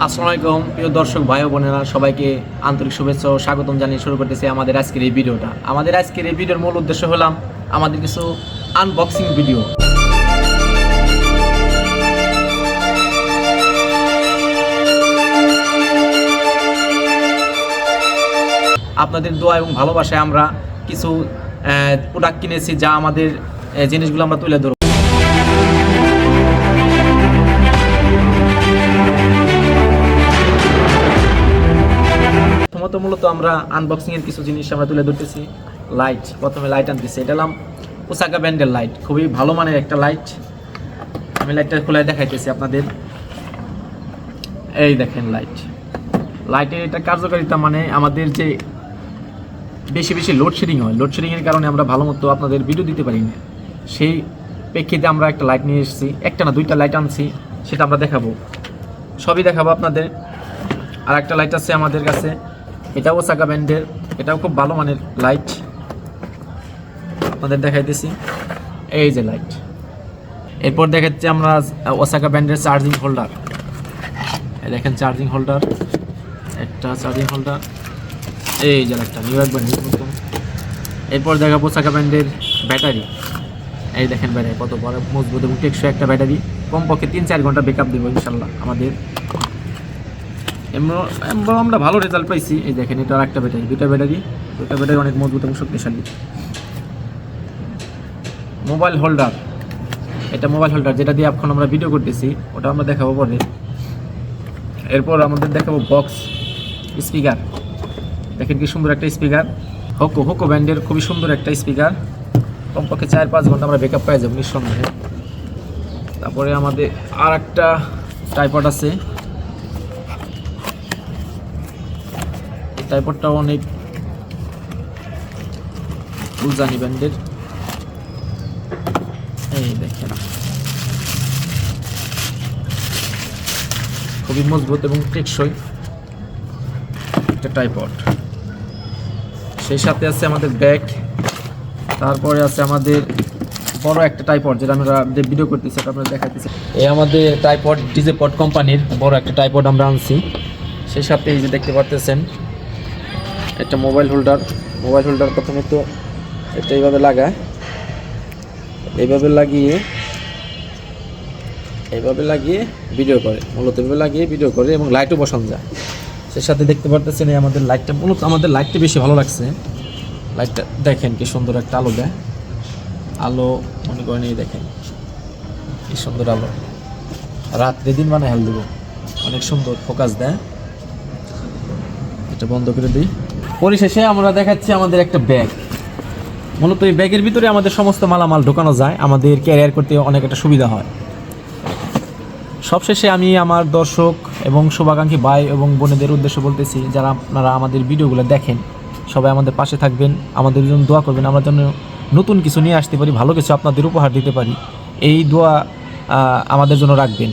আসসালামু আলাইকুম প্রিয় দর্শক ভাই ও বোনেরা, সবাইকে আন্তরিক শুভেচ্ছা ও স্বাগতম জানিয়ে শুরু করতেছি আমাদের আজকের এই ভিডিওটা। আমাদের আজকের এই ভিডিওর মূল উদ্দেশ্য হলাম আমাদের কিছু আনবক্সিং ভিডিও। আপনাদের দোয়া এবং ভালোবাসায় আমরা কিছু প্রোডাক্ট কিনেছি, যা আমাদের জিনিসগুলো আমরা তুলে ধরব। মূলত আমরা আনবক্সিং এর কিছু জিনিস আমরা তুলে ধরতেছি। লাইট, প্রথমে লাইট আনতেছি। এটা হলাম ওসাকা ব্র্যান্ডের লাইট, খুবই ভালো মানের একটা লাইট। আমি লাইটটা খুলে দেখাইতেছি আপনাদের। এই দেখেন লাইটের এটা কার্যকারিতা, মানে আমাদের যে বেশি বেশি লোডশেডিং হয়, লোডশেডিংয়ের কারণে আমরা ভালো মতো আপনাদের ভিডিও দিতে পারি না। সেই প্রেক্ষিতে আমরা একটা লাইট নিয়ে এসেছি, একটা না দুইটা লাইট আনছি, সেটা আমরা দেখাবো, সবই দেখাবো আপনাদের। আর একটা লাইট আছে আমাদের কাছে, এটাও ওসাকা ব্র্যান্ডের, এটাও খুব ভালো মানের লাইট, আপনাদের দেখাইতেছি। এই যে লাইট। এরপর দেখাচ্ছি আমরা ওসাকা ব্র্যান্ডের চার্জিং হোল্ডার। এই দেখেন চার্জিং হোল্ডার, একটা চার্জিং হোল্ডার। এই যে একটা নিউ একবার নতুন। এরপর দেখাবো ওসাকা ব্র্যান্ডের ব্যাটারি। এই দেখেন ব্যাটারি কত বড় মজবুত এবং টেকসই একটা ব্যাটারি, কমপক্ষে 3-4 ঘন্টা ব্যাকআপ দেবো ইনশাল্লাহ আমাদের। আমরা ভালো রেজাল্ট পাইছি। এই দেখেন এটা একটা ব্যাটারি, দুটা ব্যাটারি অনেক মজবুত এবং শক্তিশালী। মোবাইল হোল্ডার, এটা মোবাইল হোল্ডার যেটা দিয়ে এখন আমরা ভিডিও করতেছি, ওটা আমরা দেখাবো পরে। এরপর আমাদের দেখাবো বক্স স্পিকার। দেখেন কি সুন্দর একটা স্পিকার, হোকো ব্র্যান্ডের খুবই সুন্দর একটা স্পিকার, কমপক্ষে 4-5 ঘন্টা আমরা ব্যাকআপ পাই যাবো নিঃসন্দেহে। তারপরে আমাদের আর একটা ট্রাইপড আছে, ট্রাইপডটাও অনেক উলজানি ব্র্যান্ডের। এই দেখেন খুবই মজবুত এবং টেকসই একটা ট্রাইপড। সেই সাথে আছে আমাদের ব্যাগ। তারপরে আছে আমাদের বড় একটা ট্রাইপড, যেটা আমরা ভিডিও করতেছি, সেটা আপনারা দেখাইতেছি। এই আমাদের ট্রাইপড ডিজেপড কোম্পানির বড় একটা ট্রাইপড আমরা আনছি। সেই সাথে এই যে দেখতে পারতেছেন একটা মোবাইল হোল্ডার। প্রথমে তো এটা এইভাবে লাগায়, এইভাবে লাগিয়ে ভিডিও করে, মূলত এইভাবে লাগিয়ে ভিডিও করে এবং লাইটও বসানো যায়। সেই সাথে দেখতে পারতেছেন এই আমাদের লাইটটা, মূলত আমাদের লাইটটা বেশি ভালো লাগছে। লাইটটা দেখেন কি সুন্দর একটা আলো দেয়, আলো মনে করেন এই দেখেন কি সুন্দর আলো, রাত্রে দিন মানে হেল দেবো, অনেক সুন্দর ফোকাস দেয়। এটা বন্ধ করে দিই। পরিশেষে আমরা দেখাচ্ছি আমাদের একটা ব্যাগ। মূলত এই ব্যাগের ভিতরে আমাদের সমস্ত মালামাল ঢোকানো যায়, আমাদের ক্যারিয়ার করতে অনেক একটা সুবিধা হয়। সবশেষে আমি আমার দর্শক এবং শুভাকাঙ্ক্ষী ভাই এবং বোনেদের উদ্দেশ্য বলতেছি, যারা আপনারা আমাদের ভিডিওগুলো দেখেন, সবাই আমাদের পাশে থাকবেন, আমাদের জন্য দোয়া করবেন, আমরা যেন নতুন কিছু নিয়ে আসতে পারি, ভালো কিছু আপনাদের উপহার দিতে পারি, এই দোয়া আমাদের জন্য রাখবেন।